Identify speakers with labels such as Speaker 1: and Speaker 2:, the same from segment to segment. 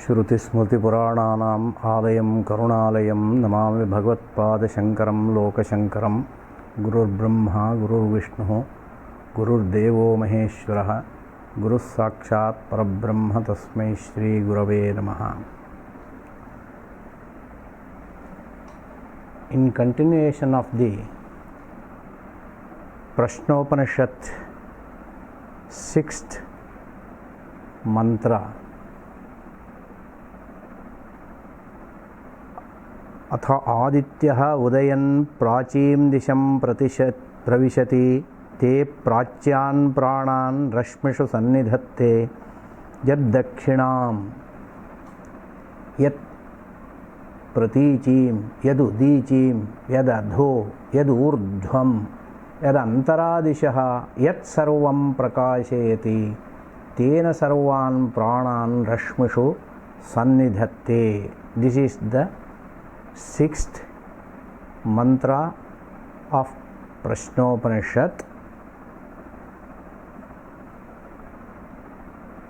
Speaker 1: श्रुतिस्मृतिपुराणानाम् आलयं करुणालयं नमामि भगवत्पादशङ्करं लोकशङ्करं। गुरुर्ब्रह्मा गुरुर्विष्णुः गुरुर्देवो महेश्वरः गुरुः साक्षात् परब्रह्म तस्मै श्रीगुरवे नमः। In continuation of the Prashnopanishad 6th mantra, अथ आदित्यः उदयन् प्राचीं दिशं प्रविशति ते प्राच्यान् प्राणान् रश्मिषु सन्निधत्ते यद्दक्षिणां यत् प्रतीचीं यदुदीचीं यदधो यदूर्ध्वं यदन्तरादिशः यत्सर्वं प्रकाशयति तेन सर्वान् प्राणान् रश्मिषु सन्निधत्ते। This is the sixth mantra of Prashnopanishad.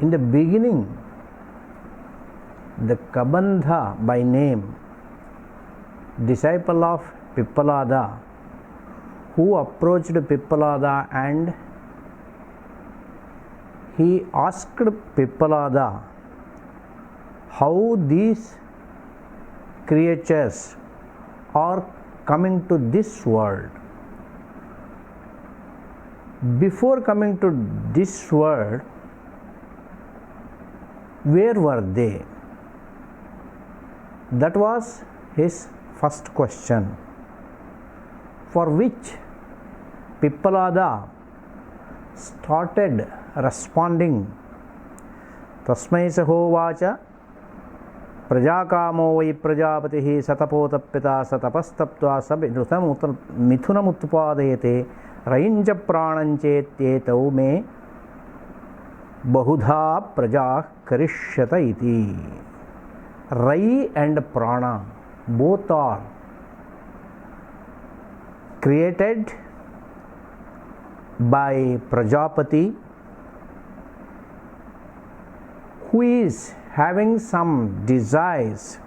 Speaker 1: In the beginning, the Kabandha by name, disciple of Pippalada, who approached Pippalada and he asked Pippalada how these creatures are coming to this world. Before coming to this world, where were they? That was his first question, for which Pippalada started responding. Tasmai sahovacha प्रजाकामो वै प्रजापतिः सतपोतप्यता सतपस्तप्त्वा मिथुनमुत्पादयते रयिञ्च प्राणञ्चेत्येतौ मे बहुधा प्रजाः करिष्यत इति. Rai and Prana both are created by Prajapati, who is having some desires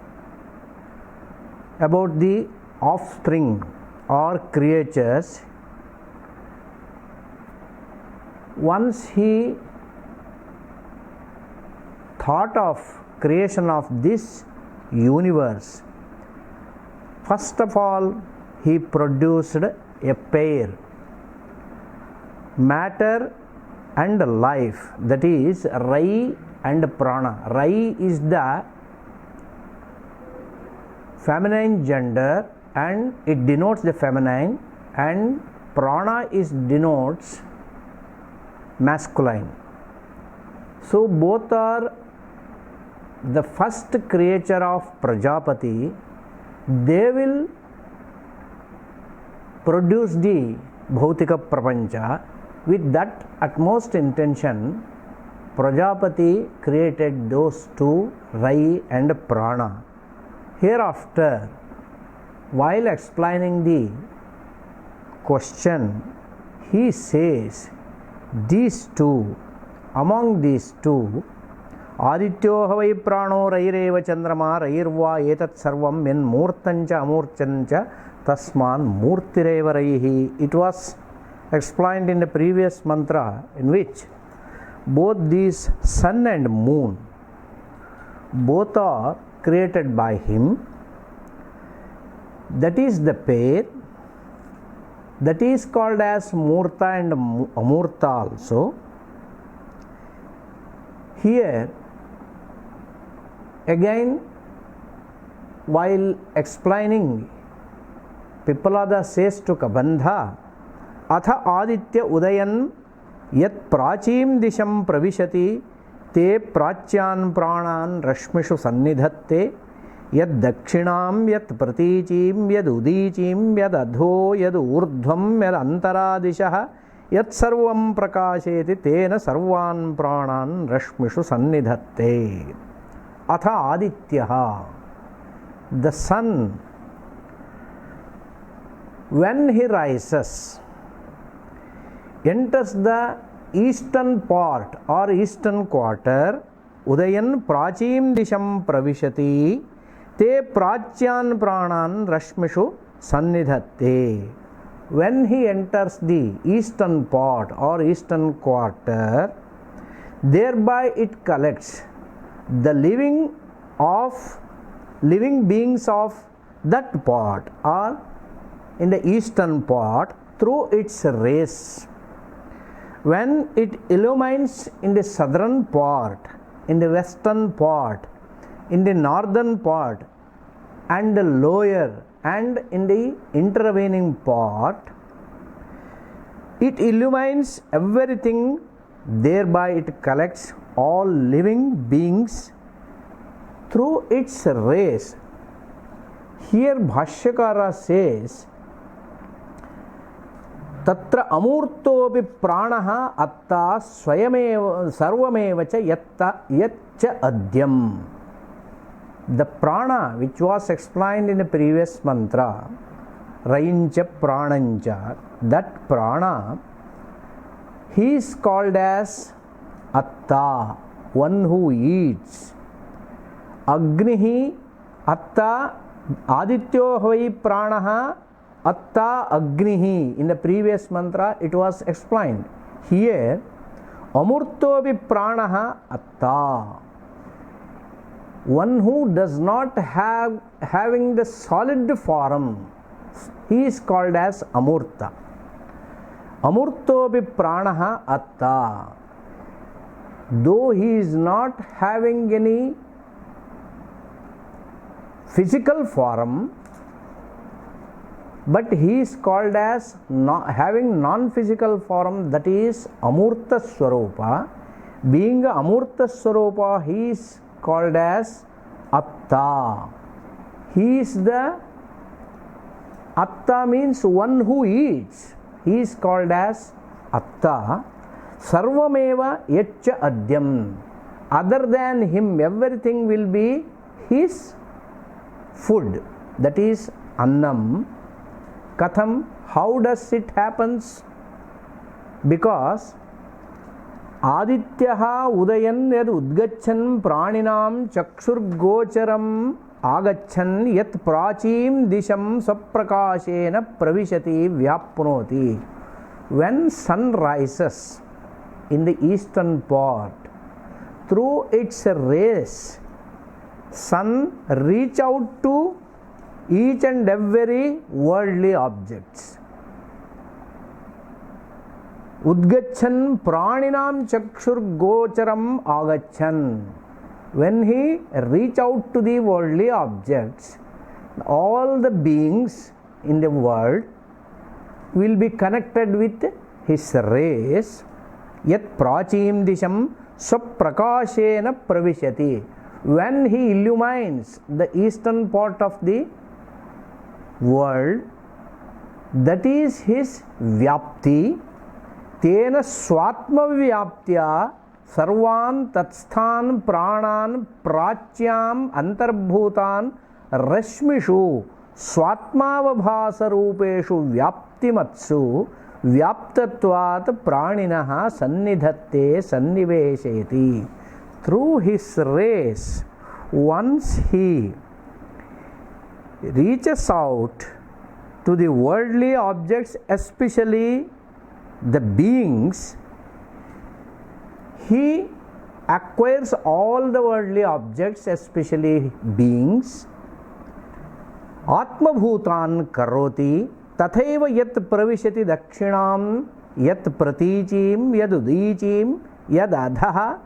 Speaker 1: about the offspring or creatures. Once he thought of creation of this universe, first of all he produced a pair, matter and life, that is Rai and Prana. Rai is the feminine gender and it denotes the feminine, and Prana is denotes masculine. So both are the first creature of Prajapati. They will produce the Bhautika Prapancha. With that utmost intention, Prajapati created those two, Rai and Prana. Hereafter, while explaining the question, he says these two, among these two, Adityo havai prano raireva chandrama rairva etat sarvam men murtancha amurtancha tasman murtireva raihi. It was explained in the previous mantra, in which both these sun and moon, both are created by him. That is the pair, that is called as Murta and Amurta also. Here again, while explaining, Pippalada says to Kabandha, Atha Aditya Udayan यत् प्राचीं दिशं प्रविशति ते प्राच्यान् प्राणान् रश्मिषु सन्निधत्ते यद् दक्षिणां यत् प्रतीचीं यदुदीचीं यदधो यदूर्ध्वं यदन्तरादिशः यत् सर्वं प्रकाशयति तेन सर्वान् प्राणान् रश्मिषु सन्निधत्ते. अथ आदित्यः, the sun, when he rises, enters the eastern part or eastern quarter उदयन् प्राचीं दिशं प्रविशति ते प्राच्यान् प्राणान् रश्मिषु सन्निधत्ते. When he enters the eastern part or eastern quarter, thereby it collects the living beings of that part or in the eastern part through its rays. When it illumines in the southern part, in the western part, in the northern part and the lower and in the intervening part, it illumines everything, thereby it collects all living beings through its rays. Here Bhashyakara says, Tatra amurtopi pranaha atta swayameva sarvameva cha yatcha adyam. The prana which was explained in the previous mantra, Raincha Pranancha, that prana, he is called as Atta, one who eats. Agnihi, Atta, Adityo Vai Pranaha, Atta Agnihi. In the previous mantra it was explained. Here, Amurtopi Pranaha Atta. One who does not having the solid form, he is called as Amurta. Amurtopi Pranaha Atta. Though he is not having any physical form, but he is called as having non-physical form, that is Amurta Swarupa. Being Amurta Swarupa, he is called as Atta. He is the Atta means one who eats. He is called as Atta. Sarvameva Yaccha Adyam. Other than him, everything will be his food. That is Annam. Katham. How does it happens? Because Adityaha udayan yad udgachan praninam chakshurgocharam agachan yat prachim disham saprakashena pravishati vyapnoti. When sun rises in the eastern part, through its rays, sun reach out to each and every worldly objects. Udgachan praninam chakshur gocharam agachan. When he reach out to the worldly objects, all the beings in the world will be connected with his rays. Yat prachim disham saprakashena pravishati. When he illumines the eastern part of the world, that is his vyapti. Tena swatma vyaptya sarvan tatsthan pranan pracyam antarbhutan rashmishu swatmavabhasa rupeshu vyaptimatsu vyaptatvat praninaha sannidhatte sannivesheti. Through his rays, once he reaches out to the worldly objects, especially the beings, he acquires all the worldly objects, especially beings. Atma bhutan karoti tathaiva yat pravishati dakshinam yat pratichim yad udichim yad adhaha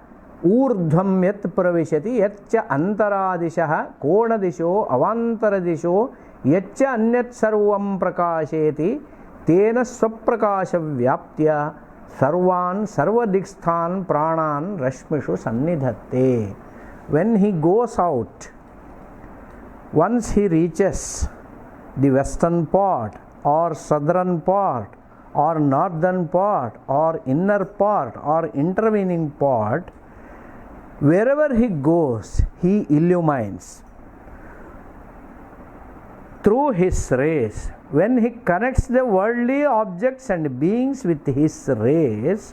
Speaker 1: ऊर्ध्वं यत् प्रविशति यच्च अंतरादिशः कोणदिशो अवान्तरदिशो यच्च अन्यत् सर्वं प्रकाशयति तेन स्वप्रकाशव्याप्त्या सर्वान् सर्वदिक्स्थान् प्राणान् रश्मिषु सन्निधत्ते. When he goes out, once he reaches the western part or southern part or northern part or inner part or intervening part, wherever he goes, he illumines through his rays. When he connects the worldly objects and beings with his rays,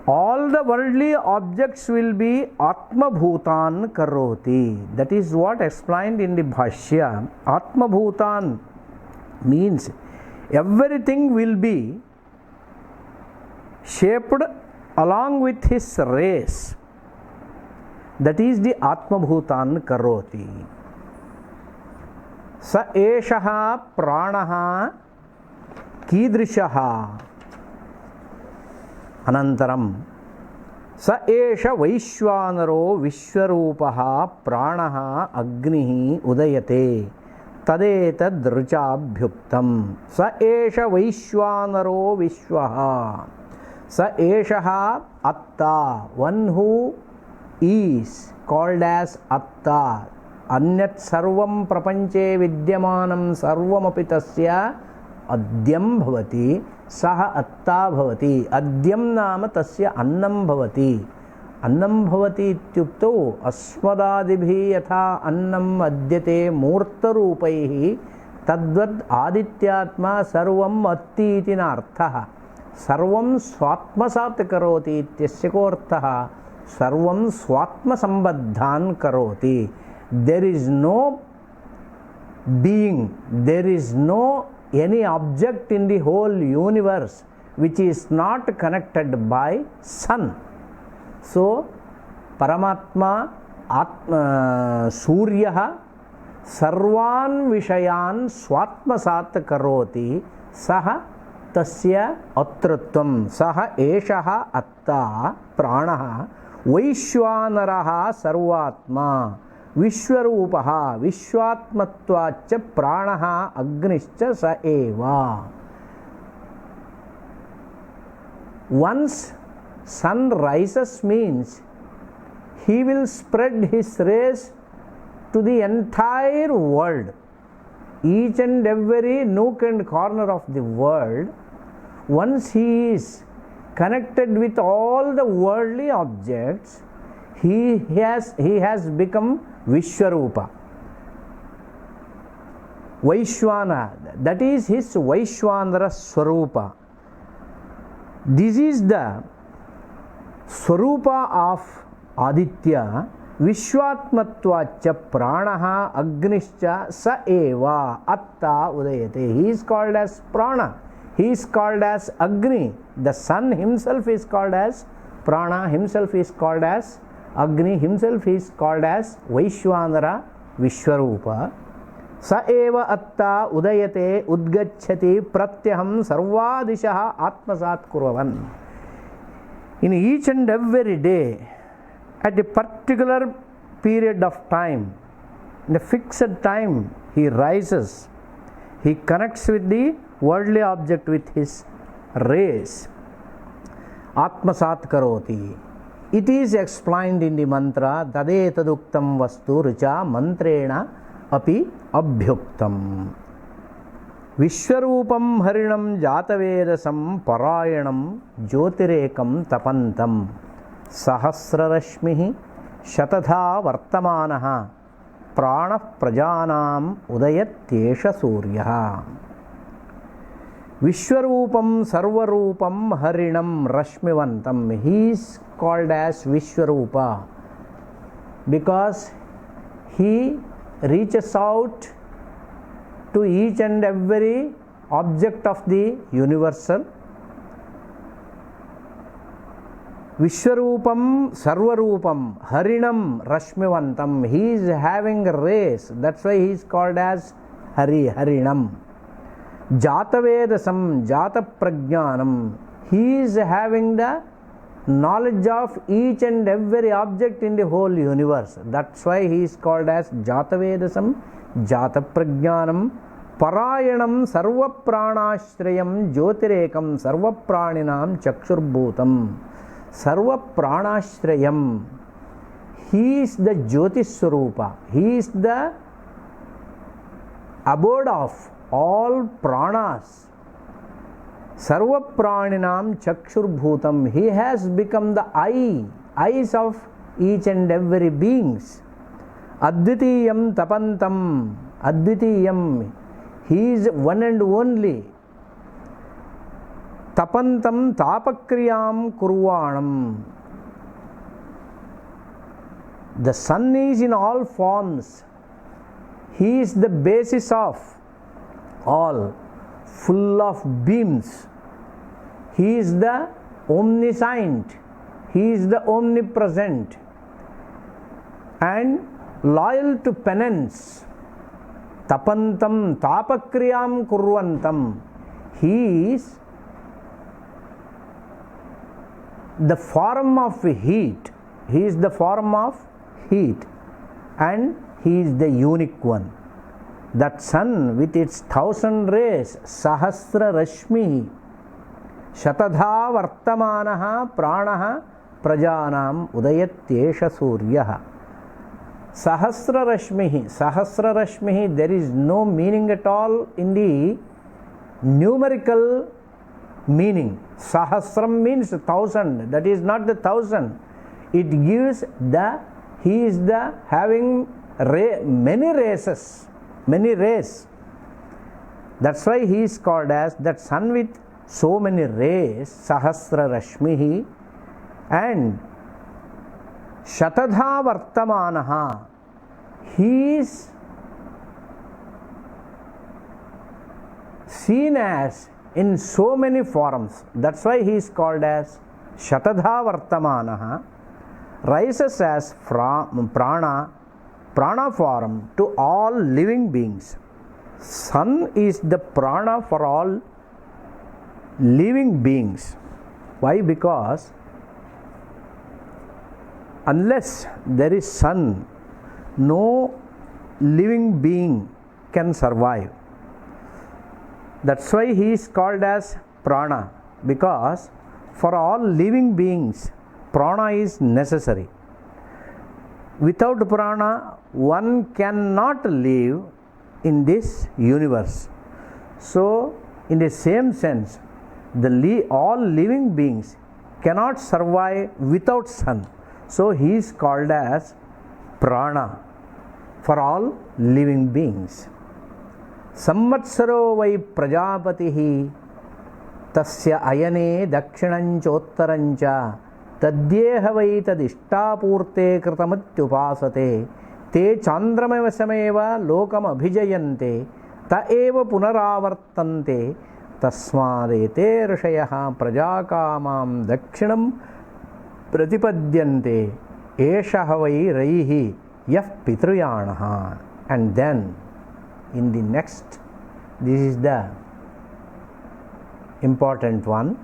Speaker 1: all the worldly objects will be Atma Bhutan Karoti. That is what explained in the Bhashya. Atma Bhutan means everything will be shaped along with his race. That is the Atma Bhutan Karoti. Sa eshaha pranaha कीदृशः अनन्तरं स एष वैश्वानरो विश्वरूपः प्राणः अग्निः उदयते तदेतदृचाभ्युक्तं स एष वैश्वानरो विश्वः स एषः अत्ता one who is called as अत्ता अन्यत् सर्वं प्रपञ्चे विद्यमानं सर्वमपि तस्य अद्यं भवति सः अत्ता भवति अद्यं नाम तस्य अन्नं भवति अन्नं भवति इत्युक्तौ अस्मदादिभिः यथा अन्नम् अद्यते मूर्तरूपैः तद्वद् आदित्यात्मा सर्वम् अस्ति इति न अर्थः सर्वं स्वात्मसात् करोति इत्यस्य को अर्थः सर्वं स्वात्मसम्बद्धान् करोति there is no being there is no any object in the whole universe which is not connected by sun. So Paramatma Suryah sarvan vishayan swatmasat karoti saha tasya atratvam saha eshaha atta pranaha vaishwanaraha sarvatma विश्वरूपः विश्वात्मत्वाच्च प्राणः अग्निश्च स एव once sun rises means he will spread his rays to the entire world each and every nook and corner of the world once he is connected with all the worldly objects he has become Vishwarupa. Vaishwana, that is his Vaishwanara Swarupa. This is the Swarupa of Aditya. Vishwatmatvacha Pranaha Agnischa Sa Eva Atta Udayate. He is called as Prana. He is called as Agni. The sun himself is called as Prana, himself is called as Agni, himself is called as Vaishwanara Vishwarupa. Sa eva atta udayate udgacchati pratyaham sarvadishaha atmasat kurvan. In each and every day, at a particular period of time, in a fixed time, he rises. He connects with the worldly object with his rays. Atmasat karoti. It is explained in the mantra Tadetaduktam vastu richa mantrena api abhyuktam. Vishwarupam harinam jatavedasam parayanam jyotirekam tapantam sahasrarashmihi shatadha vartamanaha prana prajanam udayatyesha suryaha. Vishwarupam sarvarupam harinam rashmivantam. He is called as Vishwarupa because he reaches out to each and every object of the universal. Vishwarupam sarvarupam harinam rashmivantam. He is having rays, that's why he is called as Harinam. Jatavedasam jata prajnanam. He is having the knowledge of each and every object in the whole universe. That's why he is called as Jatavedasam jata prajnanam parayanam sarva pranashrayam jyotirekam sarva praninam chakshurbhutam. Sarva pranashrayam. He is the Jyotiswarupa. He is the abode of all pranas. Sarva praninam chakshurbhutam. He has become the eyes of each and every beings. Advitiyam tapantam. Advitiyam. He is one and only. tapantam tapakriyam kurvanam. The sun is in all forms. He is the basis of all, full of beams. He is the omniscient. He is the omnipresent and loyal to penance. Tapantam tapakriyam kurvantam. He is the form of heat. He is the form of heat and he is the unique one. That sun with its 1,000 rays, sahasra rashmi, shatadha vartamanaha pranaha prajanam udayatyesha suryaha. Sahasra rashmihi, there is no meaning at all in the numerical meaning. Sahasram means 1,000, that is not the 1,000. It gives he is the having many rays. That's why he is called as that sun with so many rays, sahasra rashmihi, and shatadha vartamanaha. He is seen as in so many forms. That's why he is called as shatadha vartamanaha, rises as prana form to all living beings. Sun is the prana for all living beings. Why? Because unless there is sun, no living being can survive. That's why he is called as prana, because for all living beings prana is necessary. Without prana one cannot live in this universe. So in the same sense, all living beings cannot survive without sun. So he is called as prana for all living beings. Samvatsaro vai prajapatihi tasya ayane dakshinanchottarancha tadyeha vai tadishtapurte kritamutyupasate te chandramavasameva lokam abhijayante ta eva punaravartante tasmadete rishayah prajakamam dakshinam pratipadyante esha vai raihi yah pitruyanaha. And then in the next, this is the important one.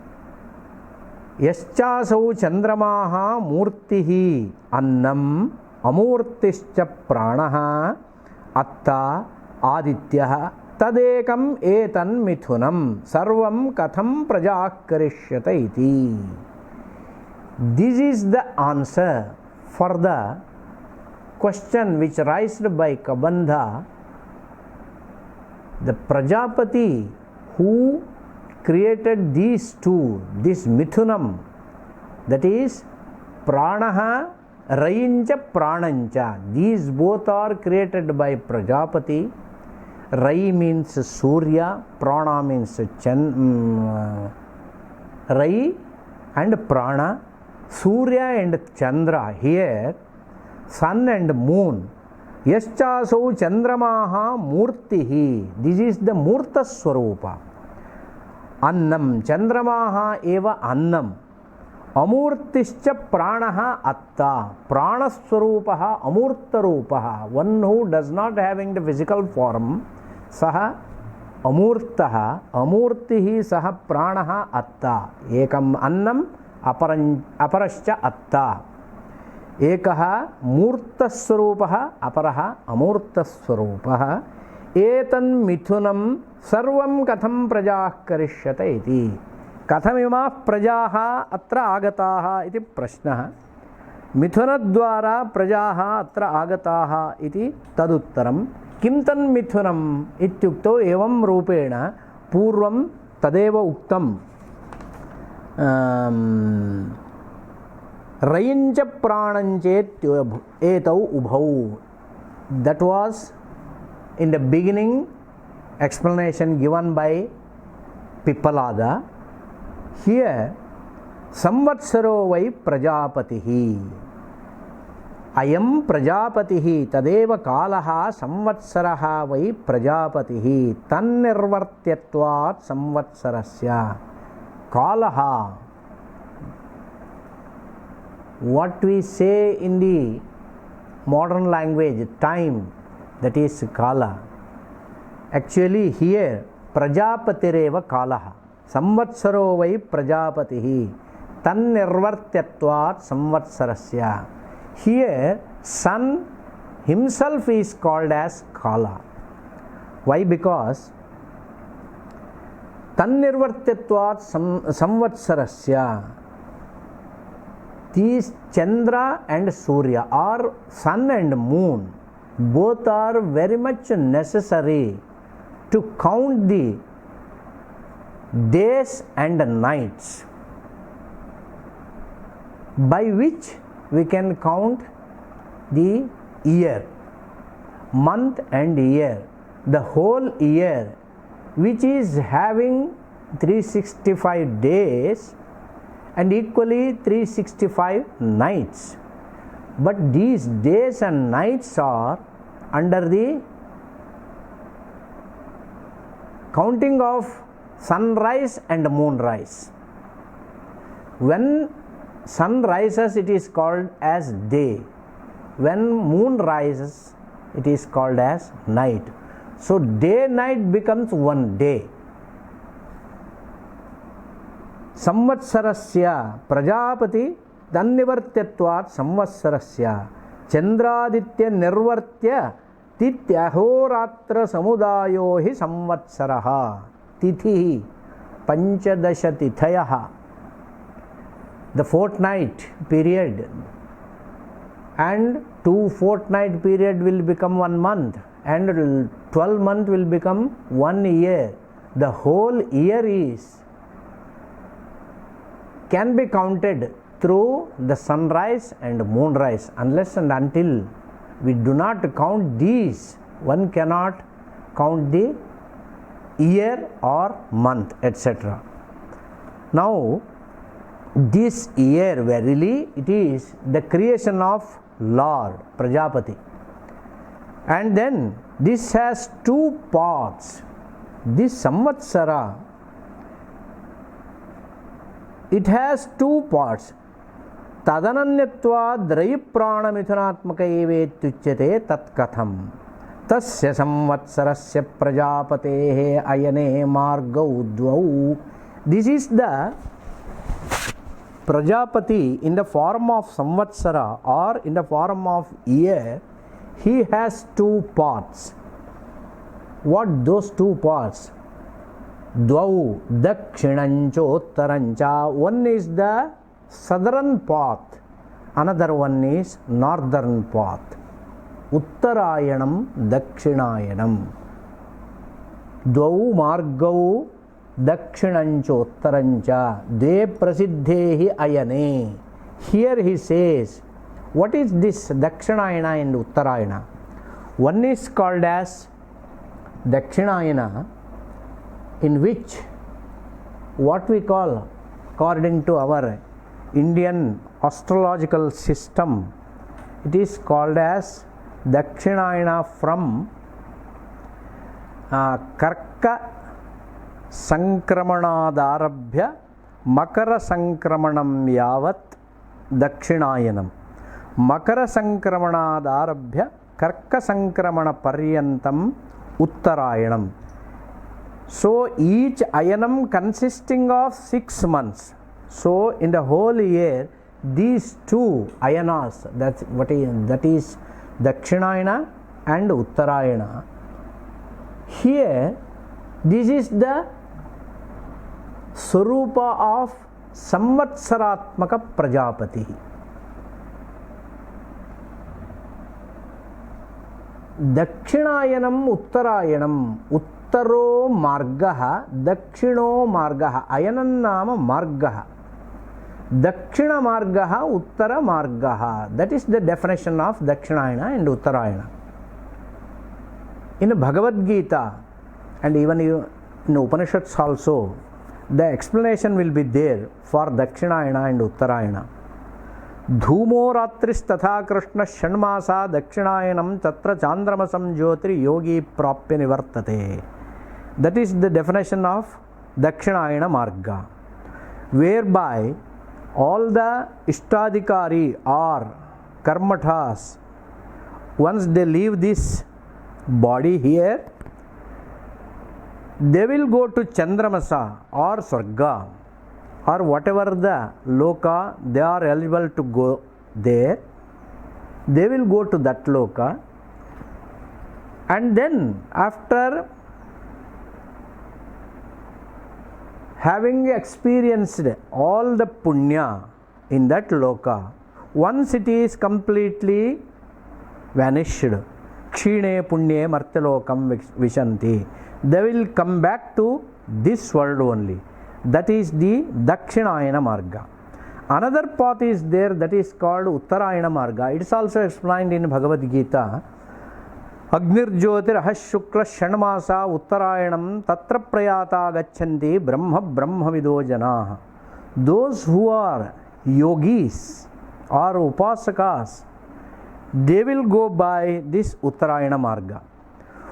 Speaker 1: Yaschasau chandramaha murtihi annam amurtischa pranaha atta adityaha tadekam etan mithunam sarvam katham prajaakarishyata iti. This is the answer for the question which raised by Kabandha. The Prajapati who created these two, this Mithunam, that is Pranaha, Rayincha, Pranancha. These both are created by Prajapati. Rai means Surya, Prana means Rai and Prana. Surya and Chandra, here sun and moon. Yaschasau chandramaha murtihi, this is the murta swarupa. Annam, chandramaha eva annam. Amurtischa pranaha atta, pranaswarupaha amurtarupaha. One who does not having the physical form, saha amurtaha, amurtihi saha pranaha atta. Ekam annam aparascha atta. Ekaha murtaswarupaha aparaha amurtaswarupaha etan mithunam sarvam katham prajah karishyata iti. Kathamimah prajaha atra agataha iti prashnaha. Mithunadvara prajaha atra agataha iti taduttaram. Kim tan mithunam ityukto evam rupena purvam tadeva uktam. Rayincha prananche etau ubhau. That was in the beginning explanation given by Pippalada. Here, Samvatsaro vai Prajapatihi. Ayam Prajapatihi tadeva kalaha samvatsaraha vai Prajapatihi tannirvartyatvat samvatsarasya. Kalaha, what we say in the modern language, time, that is kala. Actually here Prajapatireva kalaha. Samvatsaro vai Prajapatihi tannirvartyatvat samvatsarasya. Here sun himself is called as kala. Why? Because tannirvartyatvat samvatsarasya, these Chandra and Surya, or sun and moon, both are very much necessary to count the days and nights, by which we can count the year, month and year, the whole year, which is having 365 days and equally 365 nights. But these days and nights are under the counting of sunrise and moonrise. When sun rises, it is called as day. When moon rises, it is called as night. So day night becomes one day. Samvatsarasya Prajapati Tannivartyatvat Samvatsarasya Chandraditya Nirvartya Tityahorattra Samudayo hi Samvatsaraha Tithi Panchadasha Tithayaha. The fortnight period, and 2 fortnight period will become 1 month, and 12 month will become 1 year. The whole year can be counted through the sunrise and moonrise. Unless and until we do not count these, one cannot count the year or month, etc. Now, this year, verily, it is the creation of Lord Prajapati. And then this has 2 parts. This Samvatsara, it has 2 parts. Tadananyatva Drayiprana Mithunatmaka evetyuchyate tat katham. Tasya Samvatsarasya Prajapatehe ayane margau dvau. This is the Prajapati in the form of Samvatsara or in the form of year. He has 2 parts. What those 2 parts? Dvau Dakshinancha Uttarancha. One is the southern path, another one is northern path. Uttarayanam Dakshinayanam. Dvau Margau Dakshinancha Uttarancha De Prasiddhehi Ayane. Here he says, what is this Dakshinayana and Uttarayana? One is called as Dakshinayana, in which what we call, according to our Indian astrological system, it is called as Dakshinayana from Karka Sankramanādarabhya Makara Sankramanam Yavat Dakshinayanam. Makara Sankramanādarabhya Karka Sankramana Paryantam Uttarayanam. So each ayanam consisting of 6 months. So in the whole year, these 2 ayanas, that is Dakshinayana and Uttarayana. Here, this is the Swarupa of Samvatsaratmaka Prajapati. Dakshinayanam Uttarayanam. Uttaro Margaha, Dakshino Margaha. Ayanam Nama Margaha. Dakshina Margaha, Uttara Margaha. That is the definition of Dakshinayana and Uttarayana. In Bhagavad Gita and even in Upanishads also, the explanation will be there for Dakshinayana and Uttarayana. Dhumo ratris tatha krishna shanmasa Dakshinayanam tatra chandramasam jyotri yogi prapya nivartate. That is the definition of Dakshinayana Marga, whereby all the Ishtadikari or Karmathas, once they leave this body here, they will go to Chandramasa or Swarga or whatever the loka they are eligible to go there. They will go to that loka, and then after having experienced all the punya in that loka, once it is completely vanished, kshine punye martyalokam vishanti, they will come back to this world only. That is the Dakshinayana Marga. Another path is there, that is called Uttarayana Marga. It is also explained in Bhagavad Gita. Agnirjyotir ahashukla shanmasa uttarayanam tatra prayata gachanti brahma brahmavido janaha. Those who are yogis or upasakas, they will go by this Uttarayana Marga.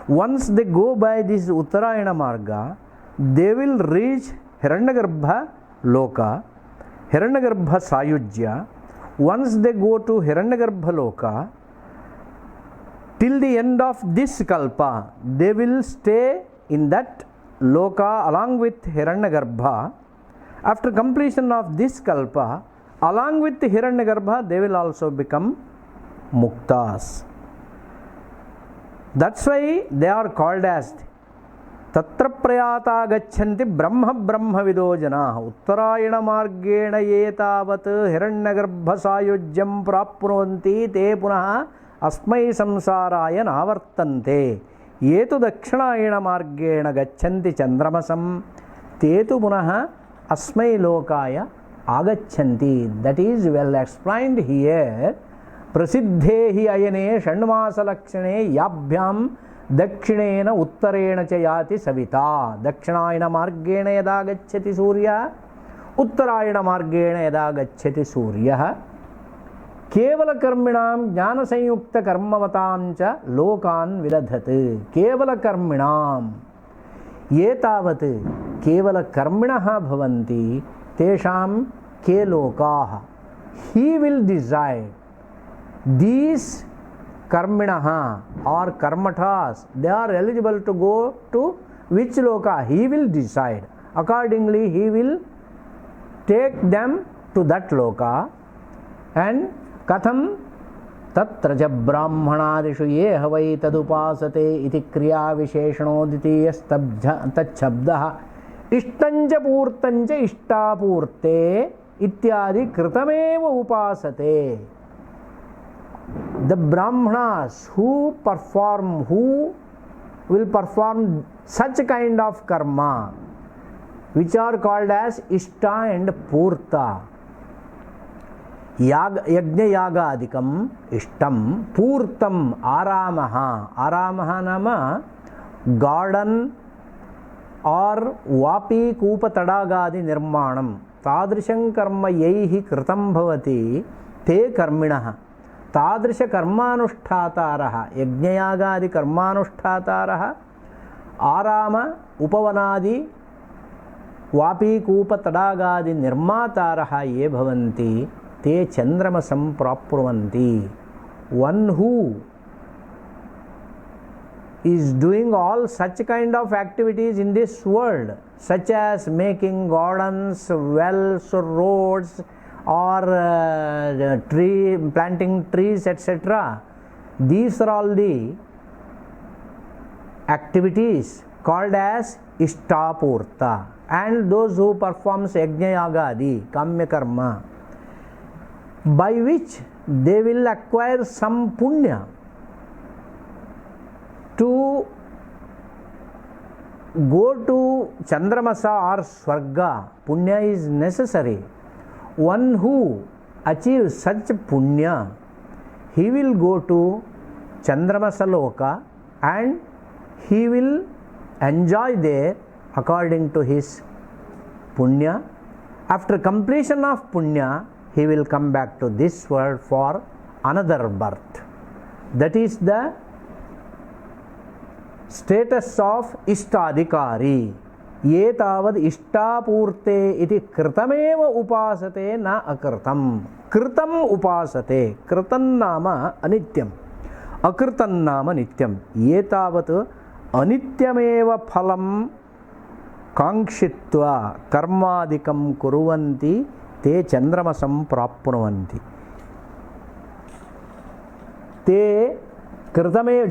Speaker 1: Once they go by this Uttarayana Marga, they will reach Hiranyagarbha Loka, Hiranyagarbha Sayujya. Once they go to Hiranyagarbha Loka, till the end of this kalpa, they will stay in that loka along with Hiranyagarbha. After completion of this kalpa, along with Hiranyagarbha, they will also become muktas. That's why they are called as Tatra prayata gachanti brahma brahmavido janaha uttarayana margena yetavat hiranyagarbha sayujyam prapnonti te punaha asmai samsaraya navartante yetu dakshinayana margena gachanti chandramasam tetu punaha asmai lokaya agachanti. That is well explained here. Prasiddhehi ayane shanmasalakshane yabhyam dakshinena uttarena chayati savita. Dakshinayana margena yada gacchati surya uttarayana margena yada gacchati surya kevala karminam jnana sanyukta karmavatam cha lokan vidadhat. Kevala karminam yetavat kevala karminaha bhavanti tesham ke lokaha. He will decide these karminaha or karmathas, they are eligible to go to which loka. He will decide. Accordingly, he will take them to that loka. And katham tatraja brahmanadishu ye havai tadupasate iti kriya visheshano ditiyas tachabdaha ishtanja purtanja ishtapurte ityadi kritameva upasate. The brahmanas who will perform such kind of karma, which are called as ishta and purta. Yajna yaga adikam ishtam, purtam aramaha. Aramaha nama garden or vapi kupa tadagadi nirmanam. Tadrisham karma yaihi kritam bhavati te karminaha. तादृश कर्मानुष्ठातारः यज्ञयागादि कर्मानुष्ठातारः आराम उपवनादि वापीकूप तडागादि निर्मातारः ये भवन्ति ते चन्द्रमसं प्राप्नुवन्ति. One who is doing all such kind of activities in this world, such as making gardens, wells, roads, or planting trees, etc. These are all the activities called as ishtapurta. And those who performs yajna yagadi, kamya karma, by which they will acquire some punya to go to Chandramasa or Swarga. Punya is necessary. One who achieves such punya, he will go to Chandramasa Loka and he will enjoy there according to his punya. After completion of punya, he will come back to this world for another birth. That is the status of Ishtadikari. ये तावद् इष्टापूर्ते इति कृतमेव उपासते न अकृतं. कृतम् उपासते. कृतं नाम अनित्यम्, अकृतं नाम नित्यं. ये तावत् अनित्यमेव फलं काङ्क्षित्वा कर्मादिकं कुर्वन्ति ते चन्द्रमसं प्राप्नुवन्ति. ते कृतमेव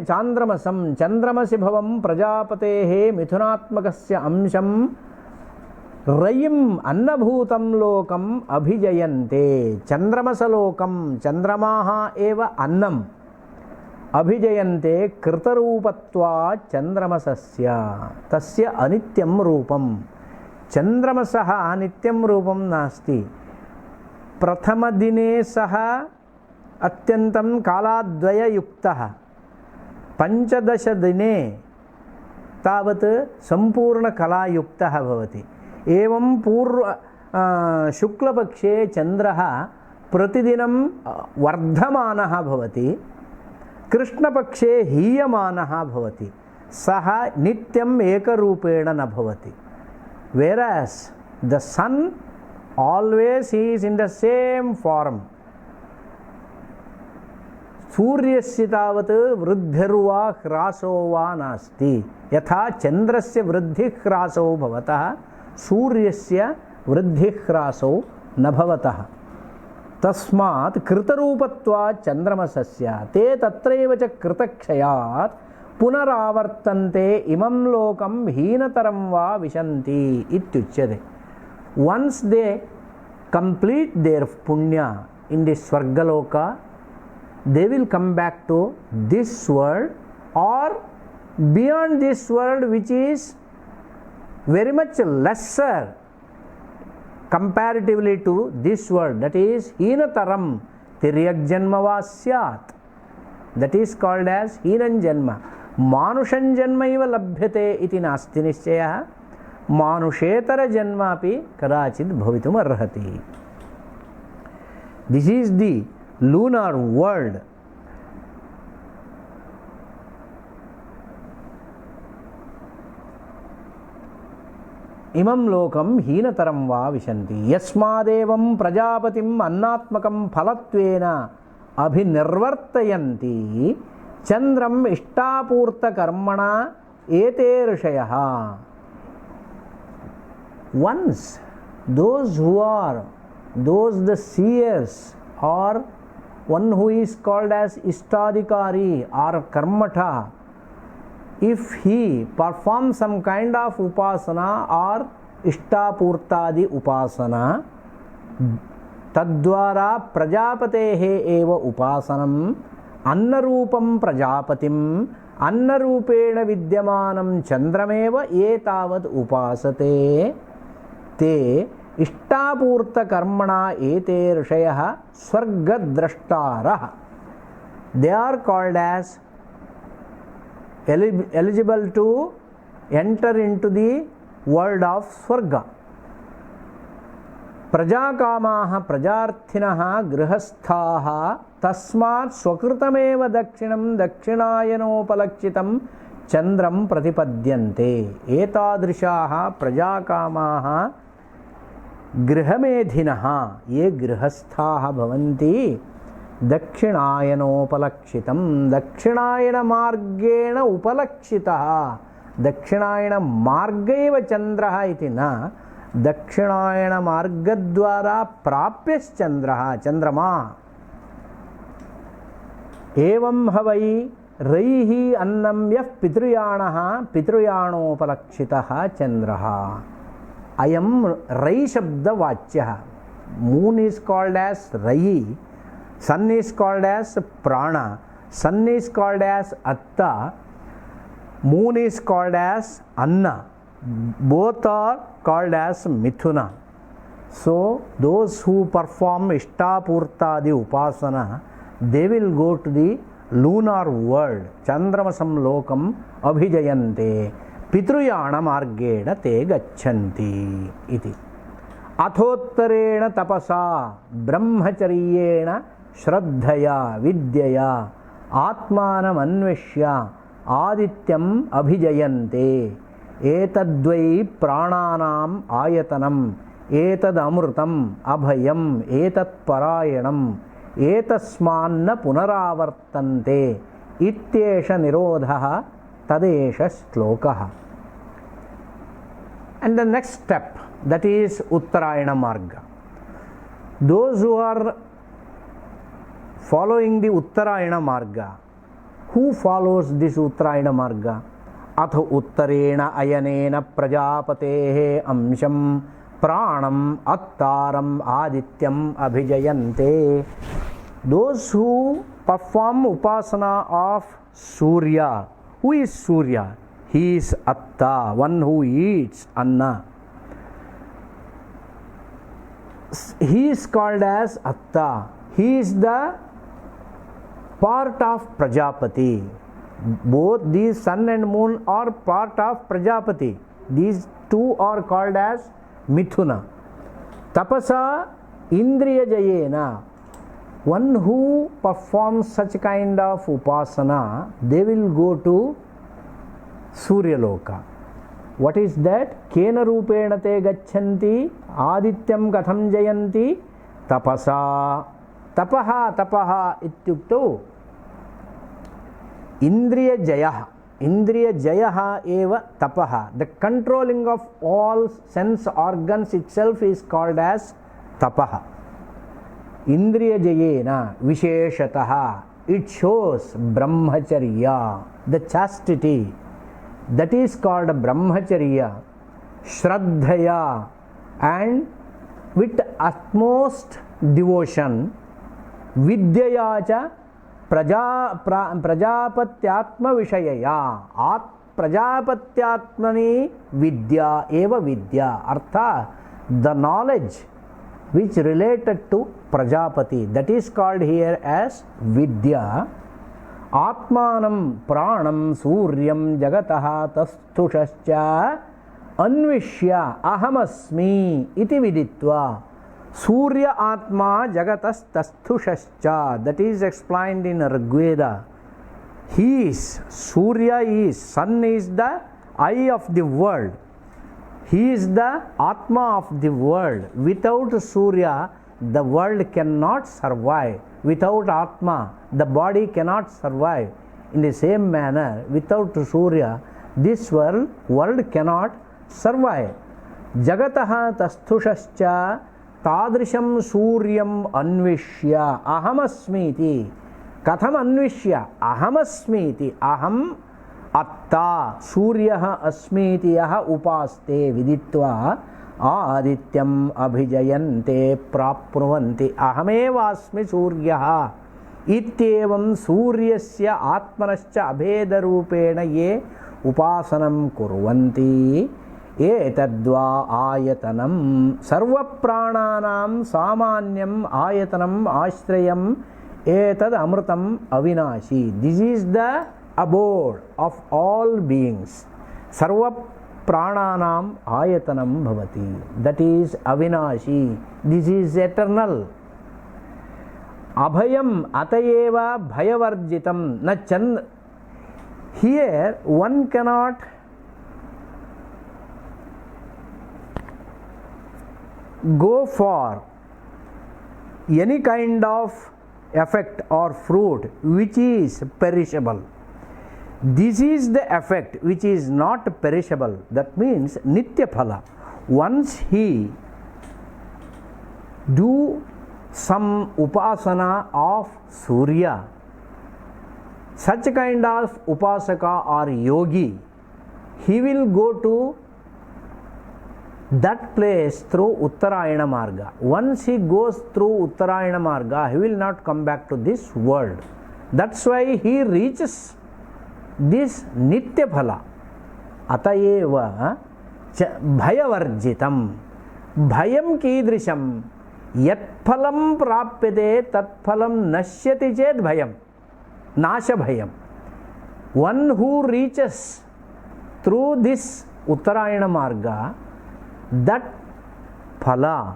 Speaker 1: चान्द्रमसं चन्द्रमसि भवं प्रजापतेः मिथुनात्मकस्य अंशं रयिम् अन्नभूतं लोकम् अभिजयन्ते. चन्द्रमसलोकं चन्द्रमाः एव अन्नम् अभिजयन्ते कृतरूपत्वात् चन्द्रमसस्य. तस्य अनित्यं रूपं. चन्द्रमसः नित्यं रूपं नास्ति. प्रथमदिने सः अत्यन्तं कालाद्वययुक्तः, 15 दिने तावत् सम्पूर्णकलायुक्तः भवति. एवं शुक्लपक्षे चन्द्रः प्रतिदिनं वर्धमानः भवति, कृष्णपक्षे हीयमानः भवति. सः नित्यम् एकरूपेण न भवति. Whereas the sun always is in the same form. सूर्यस्य तावत् वृद्धिर्वा ह्रासो वा नास्ति. यथा चन्द्रस्य वृद्धिह्रासो भवतः सूर्यस्य वृद्धिह्रासो न भवतः. तस्मात् कृतरूपत्वात् चन्द्रमसस्य. ते तत्रैव च कृतक्षयात् पुनरावर्तन्ते इमं लोकं हीनतरं वा विशन्ति इत्युच्यते. Once they complete their punya in the Swargaloka, they will come back to this world or beyond this world, which is very much lesser comparatively to this world. That is heenataram tiryak janma va syat. That is called as heenan janma. Manushan janma iva labhyate iti nasti nischayah. Manushetara janma api kadachid bhavitum arhati. This is the lunar world. इमं लोकं हीनतरं वा विशन्ति. यस्मादेवं प्रजापतिम् अन्नात्मकं फलत्वेन अभिनिर्वर्तयन्ति चन्द्रम् इष्टापूर्तकर्मणा एते ऋषयः. Once those the seers or one who is called as Ishtadikari or Karmata, if he performs some kind of upasana or Ishtapurtadi upasana, tadwara prajapatehe eva upasanam annarupam prajapatim annarupena vidyamanam chandrameva etavad upasate te इष्टापूर्त कर्मणा एते ऋषयः स्वर्गद्रष्टारः. They are called as eligible to enter into the world of Swarga. प्रजाकामाः प्रजार्थिनः गृहस्थाः तस्मात् स्वकृतमेव दक्षिणं दक्षिणायनोपलक्षितं चन्द्रं प्रतिपद्यन्ते. एतादृशाः प्रजाकामाः गृहमेधिनः ये गृहस्थाः भवन्ति दक्षिणायनोपलक्षितं दक्षिणायनमार्गेण उपलक्षितः. दक्षिणायनमार्गैव चन्द्रः इति न, दक्षिणायनमार्गद्वारा प्राप्यश्चन्द्रः चन्द्रमा. एवं ह वै रैः अन्नं यः पितृयाणः पितृयाणोपलक्षितः चन्द्रः. अयं रै शब्दवाच्यः. Moon is called as Rai, sun is called as Prana, sun is called as Atta, moon is called as Anna. Both are called as Mithuna. So those who perform Ishtapurtadi upasana, they will go to the lunar world. Chandramasam lokam abhijayante. पितृयाणमार्गेण ते गच्छन्ति इति। अथोत्तरेण तपसा ब्रह्मचर्येण श्रद्धया विद्यया आत्मानमन्विष्य आदित्यम् अभिजयन्ते एतद्वै प्राणानाम् आयतनम् एतदमृतम् अभयम् एतत्परायणम् एतस्मान्न पुनरावर्तन्ते इत्येष निरोधः तदेष श्लोकः। And the next step, that is Uttarayana Marga. Those who are following the Uttarayana Marga, who follows this Uttarayana Marga? Atha Uttarena Ayanena Prajapatehe Amsham Pranam Attaram Adityam Abhijayante. Those who perform upasana of Surya. Who is Surya? He is Atta, one who eats Anna. He is called as Atta. He is the part of Prajapati. Both these sun and moon are part of Prajapati. These two are called as Mithuna. Tapasa Indriya Jayena. One who performs such kind of upasana, they will go to Surya Loka. What is that? Kena rupena te gachanti adityam katham jayanti tapasa. Tapaha tapaha ityukto Indriya Jayaha. Indriya Jayaha eva tapaha. The controlling of all sense organs itself is called as tapaha. Indriya Jayena Visheshataha. It shows Brahmacharya, the chastity. That is called Brahmacharya. Shraddhaya, and with utmost devotion. Vidyayacha Prajapatyatma Vishayaya. Prajapatyatmani Vidya eva Vidya. Artha, the knowledge which related to Prajapati, that is called here as Vidya. Atmanam Pranam Suryam Jagataha Tasthusascha Anvishya Ahamasmi iti viditva. Surya Atma Jagatas Tasthusascha. That is explained in Rigveda. He is, Surya is, sun is the eye of the world. He is the Atma of the world. Without Surya, the world cannot survive. Without Atma, the body cannot survive. In the same manner, without Surya, this world cannot survive. Jagataha tasthusascha tadrisham suryam anvishya ahamasmiti. Katham anvishya ahamasmiti. Aham atta suryaha asmiti yaha upaste viditva adityam abhijayante prapnuvanti ahamevasmi suryaha ityevam suryasya atmanascha abheda rupena ye upasanam kurvanti etadva ayatanam sarva prananam samanyam ayatanam ashrayam etad amrutam avinashi. This is the abode of all beings. Sarva prananam ayatanam bhavati. That is avinashi. This is eternal. Abhayam atayeva bhayavarjitam na chand. Here one cannot go for any kind of effect or fruit which is perishable. This is the effect which is not perishable. That means nitya phala. Once he do some upasana of Surya, such kind of upasaka or yogi, he will go to that place through Uttarayana Marga. Once he goes through Uttarayana Marga, he will not come back to this world. That's why he reaches this nitya phala. Atayeva bhayavarjitam. Bhayam kidrisham. Yat phalam prapyate tat phalam nashyati ched bhayam. Nasha bhayam. One who reaches through this Uttarayana Marga, that phala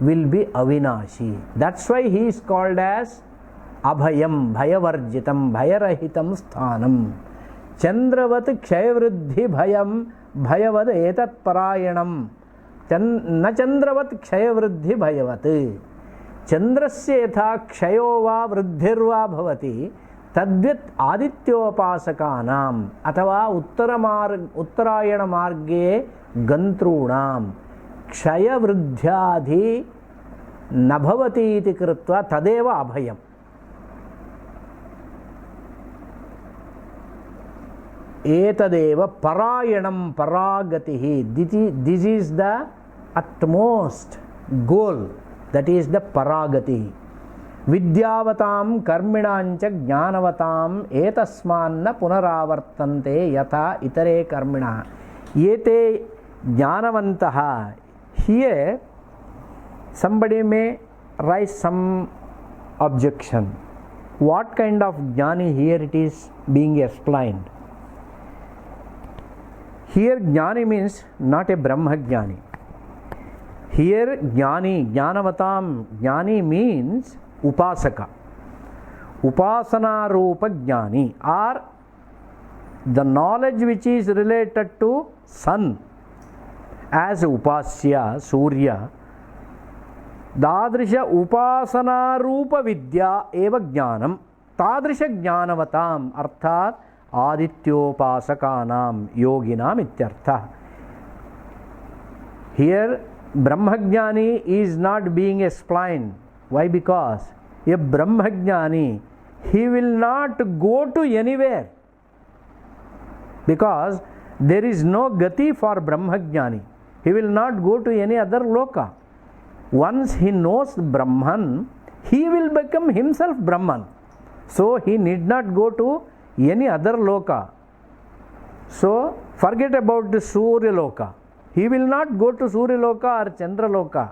Speaker 1: will be avinashi. That's why he is called as Abhayam, Bhayavarjitam, Bhayarahitam Sthanam. Chandravat Kshayavriddhi Bhayam, Bhayavad Etat Parayanam. Na Chandravat Kshayavriddhi Bhayavat. Chandrasya yatha kshayo va vriddhirva bhavati तद्वित आदित्योपासकानाम अथवा उत्तरायण मार्गे गंतॄणाम क्षय वृद्ध्याधि न भवति इति कृत्वा तदेव अभयम्. एतदेव परायणं परागतिः. This is the utmost goal, that is the paragati. विद्यावतां कर्मिणांच ज्ञानवतां एतस्मान्न पुनरावर्तन्ते यथा इतरे कर्मिणः. एते ज्ञानवन्तः. Here somebody may raise some objection. What kind of jnani here it is being explained? Here jnani means not a brahma jnani. Here jnani, jnanavatam, jnani means upasaka. Upasana rupa jnani, or the knowledge which is related to sun as upasya, surya. Dadrisha upasana rupa vidya eva jnanam. Tadrisha jnanavatam arthat adityopasakanam yoginam ityartha. Here Brahmajnani is not being explained. Why? Because a Brahmajnani, he will not go to anywhere, because there is no gati for Brahmajnani. He will not go to any other loka. Once he knows Brahman, he will become himself Brahman. So he need not go to any other loka. So forget about the Surya loka. He will not go to Surya loka or Chandra loka.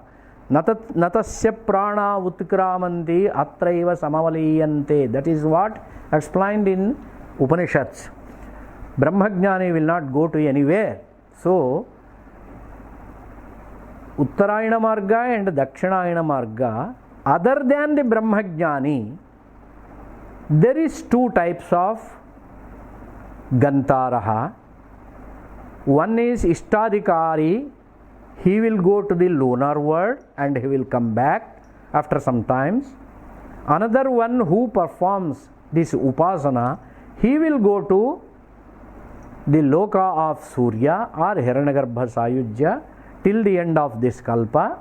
Speaker 1: Natasya prana utkramanti atraiva samavaliyante. That is what explained in Upanishads. Brahmajnani will not go to anywhere. So Uttarayana Marga and Dakshinayana Marga, other than the Brahmajnani, there is two types of Gantaraha. One is Ishtadikari. He will go to the lunar world and he will come back after some times. Another one who performs this upasana, he will go to the loka of Surya or Hiranyagarbha Sayujya till the end of this kalpa.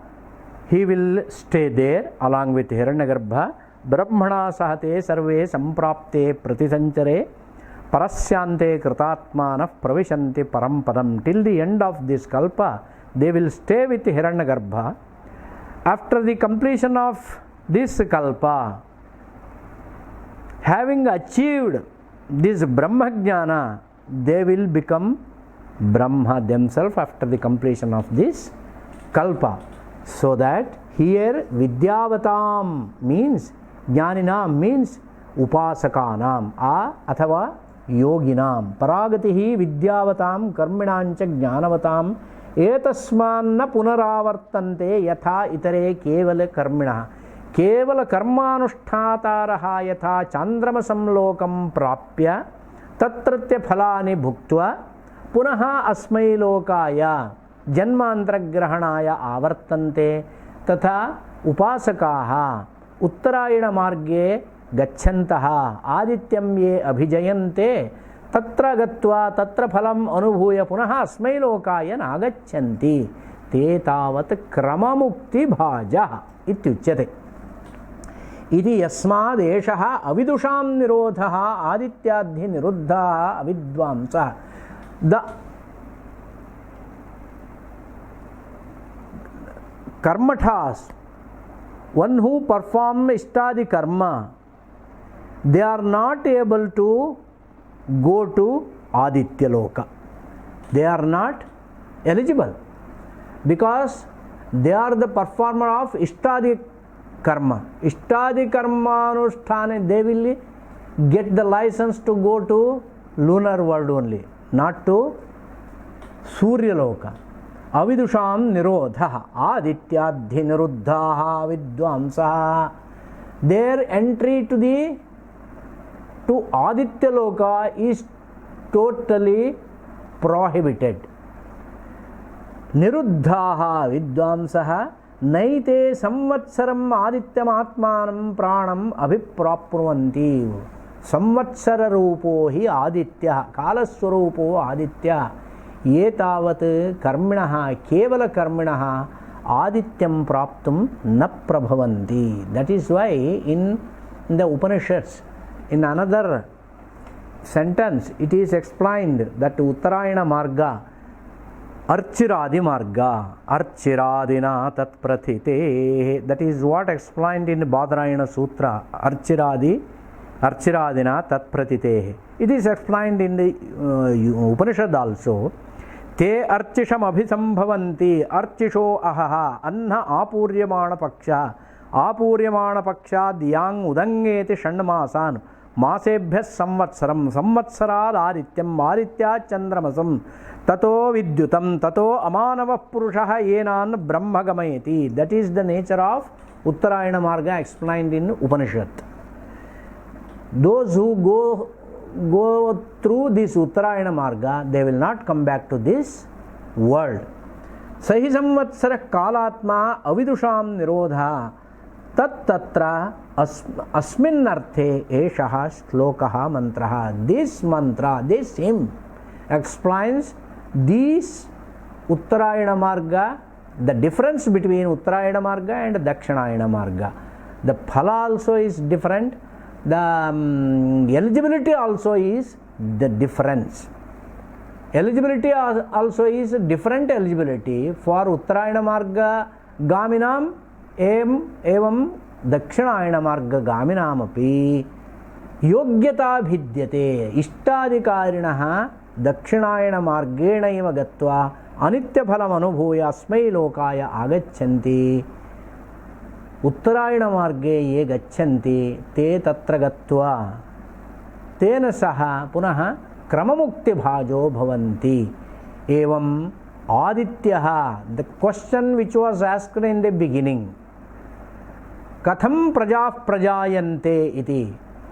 Speaker 1: He will stay there along with Hiranyagarbha. Brahmana sahate sarve samprapte pratisanchare parasyante kritatmana pravishanti parampadam. Till the end of this kalpa, they will stay with Hiranyagarbha. After the completion of this kalpa, having achieved this Brahmajnana, they will become Brahma themselves after the completion of this kalpa. So that here Vidyavatam means Jnaninam means Upasakanam athava Yoginam. Paragatihi Vidyavatam Karminancha Jnanavatam etasmanna punaravartante yatha itare kevala karmina. Kevala karmanushthataraha yatha chandramasam lokam prapya tatratya phalani bhuktva punaha asmai lokaya janmantragrahanaya avartante tatha upasakaha उत्तरायण मार्गे गच्छन्तः आदित्यं ये अभिजयन्ते तत्र गत्वा तत्र फलम् अनुभूय पुनः अस्मै लोकाय नागच्छन्ति ते तावत् क्रममुक्तिभाजः इत्युच्यते. इति यस्माद् एषः अविदुषां निरोधः आदित्याद्धि निरुद्धः अविद्वांसः. द कर्मठास्, one who perform ishtadi karma, they are not able to go to Aditya Loka. They are not eligible because they are the performer of ishtadi karma. Ishtadi karma anusthane, they will get the license to go to lunar world only, not to सूर्यलोक अविदुषां निरोधः आदित्याद्धिनिरुद्धाः विद्वांसः their entry to Aditya Loka is totally prohibited. निरुद्धाः विद्वांसः नैते संवत्सरम् आदित्यमात्मानं प्राणम् अभिप्राप्नुवन्ति. संवत्सर रूपो हि आदित्यः, कालस्वरूपो आदित्यः. ये तावत् कर्मिणः केवलकर्मिणः आदित्यं प्राप्तुं न प्रभवन्ति. That is why in the Upanishads, in another sentence, it is explained that Uttarayana Marga Archiradi Marga Archiradina Tat Prathite. That is what explained in Badarayana Sutra. Archiradina Tat Prathite. It is explained in the Upanishad also. ते अर्चिषम अभिसंभवन्ति अर्चिषो अहः अन्न आपूर्यमाण पक्षाद् यांग उदंगेति षण्मासान् मासेभ्यः संवत्सरं संवत्सराद् आदित्यम् आदित्यात् चन्द्रमसं ततो विद्युतं ततो अमानवः पुरुषः येनान् ब्रह्म गमयति. That is the nature of Uttarayana Marga explained in Upanishad. Those who go through this Uttarayana Marga, they will not come back to this world. Sahi samvatsara kalatma avidusham nirodha tat tatra asmin arthe eshaha shlokaha mantraha. This mantra, this hymn explains this Uttarayana Marga, the difference between Uttarayana Marga and Dakshinayana Marga. The phala also is different. The eligibility also is the difference. Eligibility also is different eligibility for Uttarayana Marga Gaminam evam Dakshinayana Marga Gaminam api Yogyata Bhidyate Ishtadikarinah Dakshinayana Margena eva gatva Anitya phalam anubhuya asmai lokaya agachanti. उत्तरायण मार्गे ये गच्छन्ति ते तत्र गत्वा तेन सह पुनः क्रममुक्तिभाजो भवन्ति. एवं आदित्यः, the question which was asked in the beginning, कथं प्रजाः प्रजायन्ते इति,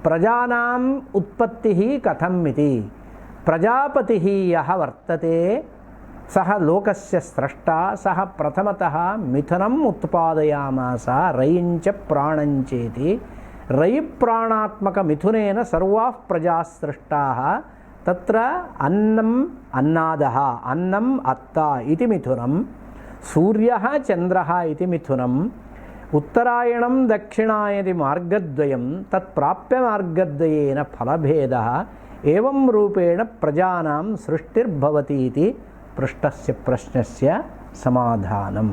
Speaker 1: प्रजानाम् उत्पत्तिः कथम् इति, प्रजापतिः यः वर्तते सह लोकस्य स्रष्टा, सह प्रथमतः मिथुनम् उत्पादयामास रयिञ्च प्राणञ्चेति. रयि प्राणात्मक मिथुनेन सर्वाः प्रजाः सृष्टाः. तत्र अन्नम् अन्नादः, अन्नम् अत्ता इति मिथुनं, सूर्यः चन्द्रः इति मिथुनम्, उत्तरायणं दक्षिणायति मार्गद्वयं, तत्प्राप्य मार्गद्वयेन फलभेदः. एवं रूपेण प्रजानां सृष्टिर्भवति इति पृष्टस्य प्रश्नस्य समाधानम्.